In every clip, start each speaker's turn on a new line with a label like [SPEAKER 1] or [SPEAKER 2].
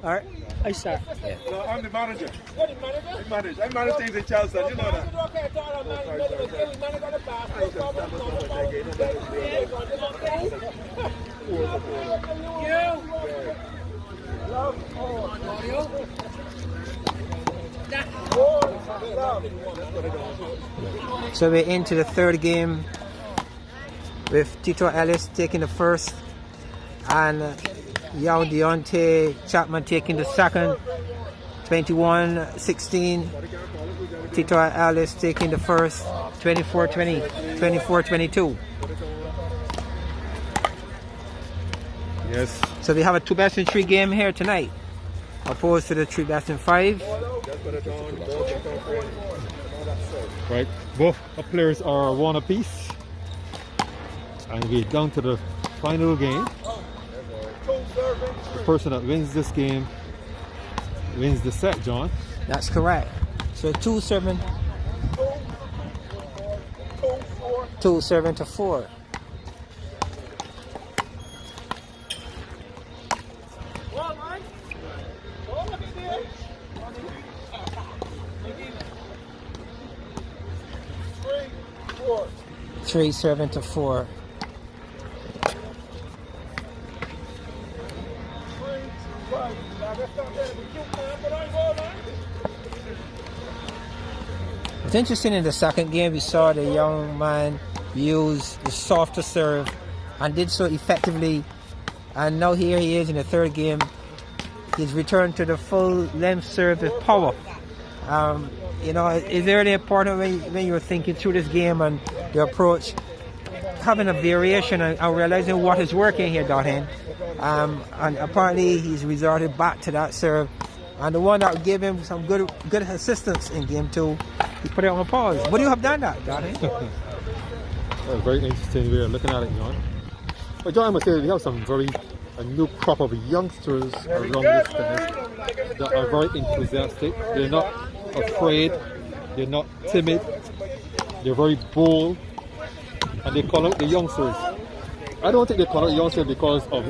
[SPEAKER 1] All right, I start.
[SPEAKER 2] Yeah. No, I'm the manager. What the manager? I manage things in Chelsea, you know that.
[SPEAKER 1] So we're into the third game with Tito Ellis taking the first and young Deontae Chapman taking the second. 21-16. Tito Ellis taking the first. 24-20. 24-22.
[SPEAKER 3] Yes.
[SPEAKER 1] So we have a 2 best in 3 game here tonight, opposed to the 3 best in 5.
[SPEAKER 3] Right. Both players are 1 apiece. And we're down to the final game. The person that wins this game wins the set, John.
[SPEAKER 1] That's correct. So 2 serving to 4. Three serving to 4. It's interesting, in the second game we saw the young man use the softer serve and did so effectively, and now here he is in the third game. He's returned to the full length serve with power. You know, it's really important when you're thinking through this game and the approach, having a variation and realizing what is working here, Dothan. And apparently he's resorted back to that serve, and the one that gave him some good assistance in game 2, he put it on pause. Would you have done that, Dothan?
[SPEAKER 3] Well, very interesting way of looking at it, John. But John, I must say, we have a new crop of youngsters around this tennis that are very enthusiastic. They're not afraid, they're not timid, they're very bold, and they call out the youngsters. I don't think they call out youngsters because of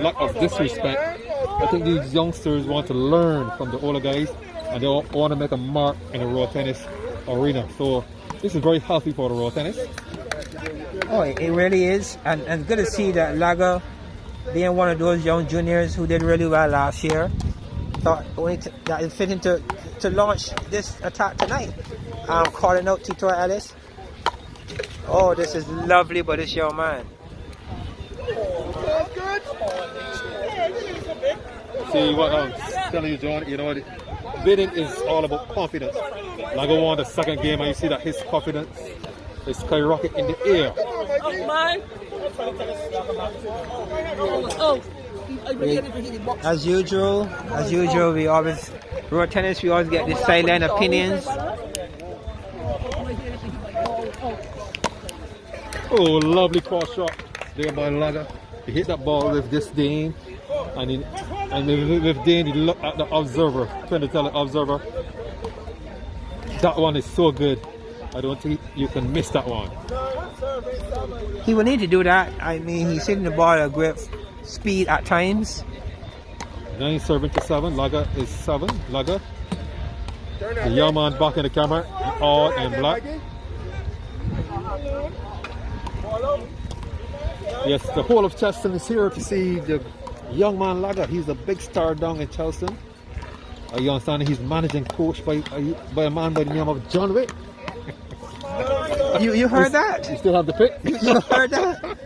[SPEAKER 3] lack of disrespect. I think these youngsters want to learn from the older guys, and they want to make a mark in the raw tennis arena. So this is very healthy for the raw tennis.
[SPEAKER 1] Oh, it really is, and it's good to see that Laga, being one of those young juniors who did really well last year, thought that it fitting to launch this attack tonight. Calling out Tito Ellis. Oh, this is lovely by this young man.
[SPEAKER 3] See what I'm telling you, John, you know what, bidding is all about confidence. Laga won the second game, and you see that his confidence is skyrocket in the air.
[SPEAKER 1] As usual, we always, raw tennis, we always get the silent opinions.
[SPEAKER 3] Oh, lovely cross shot there by Laga. He hit that ball with disdain, and with Dane he looked at the observer, trying to tell the observer, that one is so good, I don't think you can miss that one.
[SPEAKER 1] He will need to do that. I mean, he's hitting the ball at a great speed at times.
[SPEAKER 3] 9 serving to 7. Laga is 7. Laga. The young man back in the camera, all in black. Yes, the whole of Charleston is here to see the young man Laga. He's a big star down in Charleston. You understand, he's managing coach by a man by the name of John Wick.
[SPEAKER 1] You heard that?
[SPEAKER 3] You still have the pick?
[SPEAKER 1] You heard that?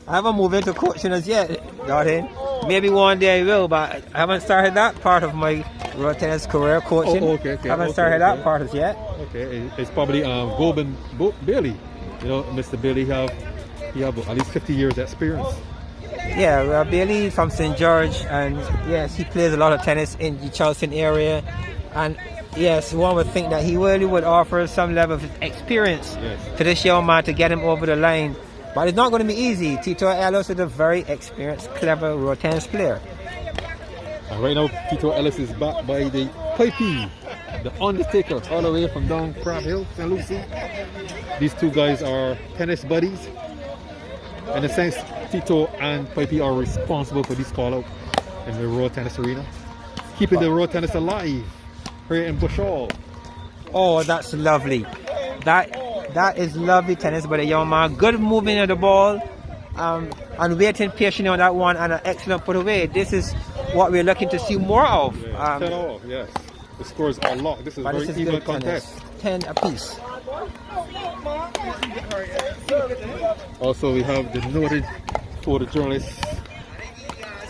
[SPEAKER 1] I haven't moved into coaching as yet, Dothan. Maybe one day I will, but I haven't started that part of my raw tennis career, coaching.
[SPEAKER 3] Okay.
[SPEAKER 1] I haven't started that part as yet.
[SPEAKER 3] Okay, it's probably Goldman Bailey. You know, Mr. Bailey he have at least 50 years experience.
[SPEAKER 1] Yeah, well, Bailey from St. George, and yes, he plays a lot of tennis in the Charleston area, and yes, one would think that he really would offer some level of experience to this young man to get him over the line. But it's not going to be easy. Tito Ellis is a very experienced, clever raw tennis player.
[SPEAKER 3] And right now, Tito Ellis is backed by the Pipey, the Undertaker, all the way from down Crab Hill, St. Lucie. These two guys are tennis buddies. In a sense, Tito and Pipey are responsible for this call-out in the raw tennis arena. keeping the road tennis alive here in Bushall.
[SPEAKER 1] Oh, that's lovely. That is lovely tennis by the young man. Good movement of the ball. And waiting patiently on that one, and an excellent put away. This is what we're looking to see more of.
[SPEAKER 3] 10 all, yes. The scores are locked. This is a very even contest.
[SPEAKER 1] 10 apiece.
[SPEAKER 3] Also, we have the noted photojournalist,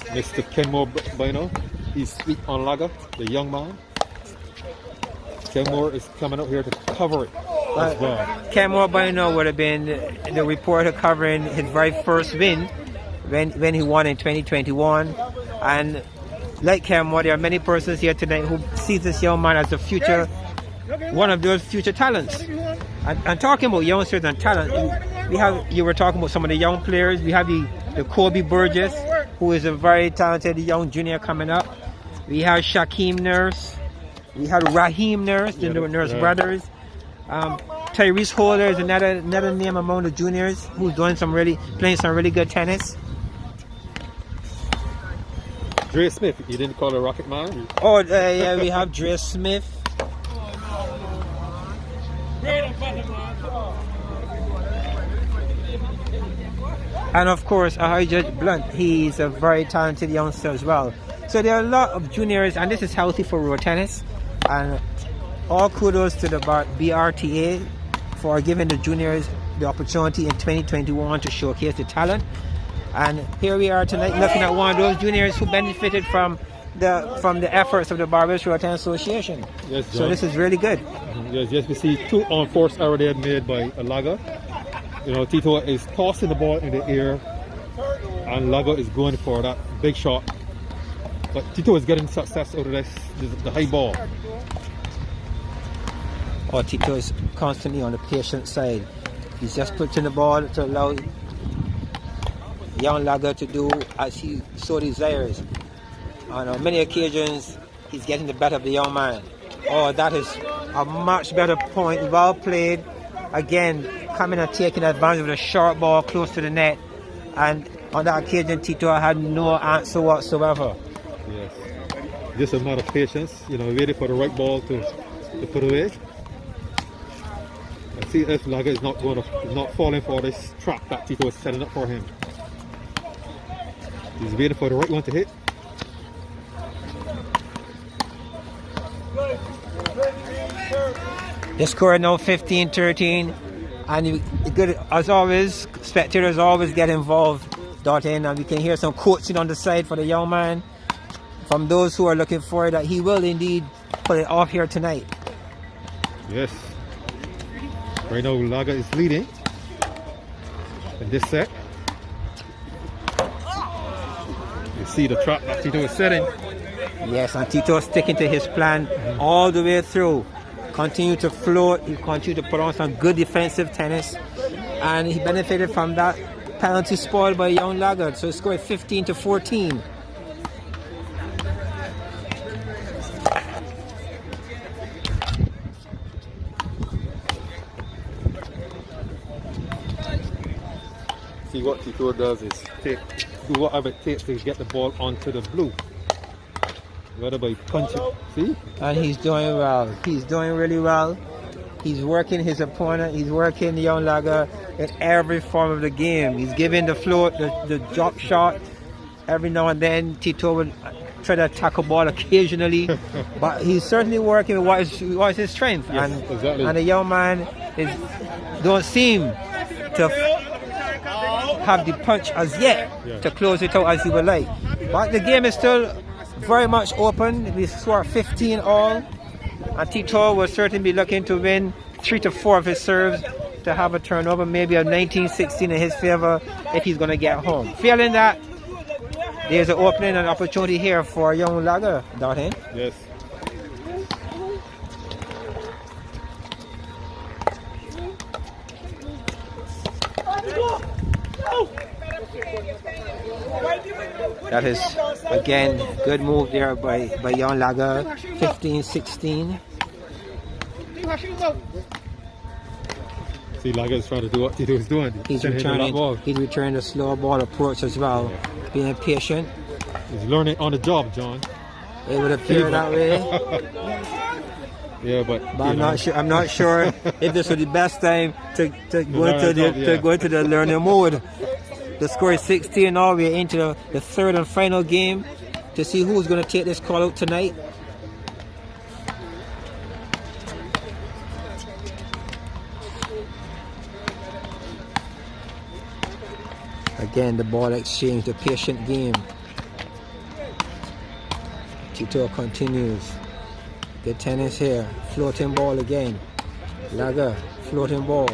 [SPEAKER 3] Mr. Kenmore Bino. He's sweet on laga, the young man. Kenmore is coming up here to cover it as well.
[SPEAKER 1] Kenmore Bino would have been the reporter covering his very first win when he won in 2021. And like Kenmore, there are many persons here tonight who see this young man as the future, one of those future talents. And talking about youngsters and talent, you were talking about some of the young players. We have the Kobe Burgess, who is a very talented young junior coming up. We have Shaquem Nurse. We have Raheem Nurse, the Nurse brothers. Tyrese Holder is another name among the juniors who's playing some really good tennis.
[SPEAKER 3] Dre Smith, you didn't call her Rocket Man?
[SPEAKER 1] Oh, yeah, we have Dre Smith. And of course, Judge Blunt, he's a very talented youngster as well. So there are a lot of juniors, and this is healthy for road tennis. And all kudos to the BRTA for giving the juniors the opportunity in 2021 to showcase the talent. And here we are tonight looking at one of those juniors who benefited from the efforts of the Barbados Road Tennis Association.
[SPEAKER 3] Yes, John.
[SPEAKER 1] So this is really good.
[SPEAKER 3] Yes, we see 2 unforced errors there made by Laga. You know, Tito is tossing the ball in the air, and Laga is going for that big shot. But Tito is getting success out of the high ball.
[SPEAKER 1] Oh, Tito is constantly on the patient side. He's just putting the ball to allow young Laga to do as he so desires. On many occasions, he's getting the better of the young man. Oh, that is a much better point. Well played. Again, coming and taking advantage of the short ball close to the net. And on that occasion, Tito had no answer whatsoever.
[SPEAKER 3] Yes. Just a matter of patience, you know, waiting for the right ball to put away. And see if Laga is not falling for this trap that Tito is setting up for him. He's waiting for the right one to hit.
[SPEAKER 1] The score now 15-13, and good as always, spectators always get involved. And we can hear some coaching on the side for the young man from those who are looking for it, that he will indeed put it off here tonight.
[SPEAKER 3] Yes. Right now Laga is leading in this set. You see the trap that Tito is setting.
[SPEAKER 1] Yes, and Tito is sticking to his plan all the way through. Continue to float, he continued to put on some good defensive tennis, and he benefited from that penalty spoiled by young Laga. So he scored 15-14.
[SPEAKER 3] See, what Tito does is do whatever it takes to get the ball onto the blue. Whether by punching, see?
[SPEAKER 1] And he's doing well. He's doing really well. He's working his opponent. He's working the young Laga in every form of the game. He's giving the float, the drop shot. Every now and then, Tito would try to tackle ball occasionally, but he's certainly working with what is his strength.
[SPEAKER 3] Yes,
[SPEAKER 1] and
[SPEAKER 3] exactly.
[SPEAKER 1] And the young man don't seem to have the punch as yet to close it out as he would like. But the game is still very much open. We score 15 all, and Tito will certainly be looking to win 3 to 4 of his serves to have a turnover, maybe a 19-16 in his favor if he's going to get home. Feeling that there's an opening and opportunity here for young Laga, Deontae.
[SPEAKER 3] Yes.
[SPEAKER 1] That is, again, good move there by young Laga, 15-16.
[SPEAKER 3] See, Laga is trying to do what Tito is doing.
[SPEAKER 1] He's returning a slow ball approach as well, being patient.
[SPEAKER 3] He's learning on the job, John.
[SPEAKER 1] It would appear that way.
[SPEAKER 3] Yeah, but
[SPEAKER 1] I'm not sure. I'm not sure if this was the best time to go into the learning mode. The score is 16 now. We're into the third and final game to see who's going to take this call out tonight. Again, the ball exchange, the patient game. Tito continues. Good tennis here. Floating ball again. Laga, floating ball.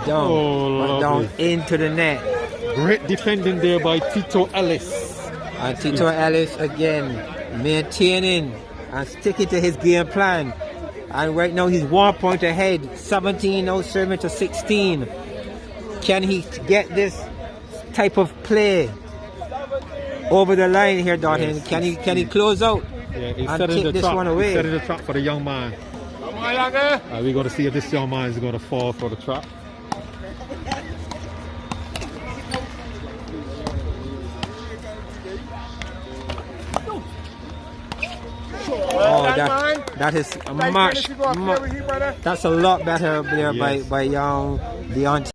[SPEAKER 1] Down into the net.
[SPEAKER 3] great defending there by Tito Ellis.
[SPEAKER 1] And Tito Ellis again maintaining and sticking to his game plan. And right now he's 1 point ahead. 17 now serving to 16. Can he get this type of play over the line here, Dottin?
[SPEAKER 3] Yes,
[SPEAKER 1] Can he close out
[SPEAKER 3] he's
[SPEAKER 1] and take this one away?
[SPEAKER 3] He's setting the trap for the young man. We got to see if this young man is going to fall for the trap.
[SPEAKER 1] Oh, that is much. That's a lot better there by young Deontae.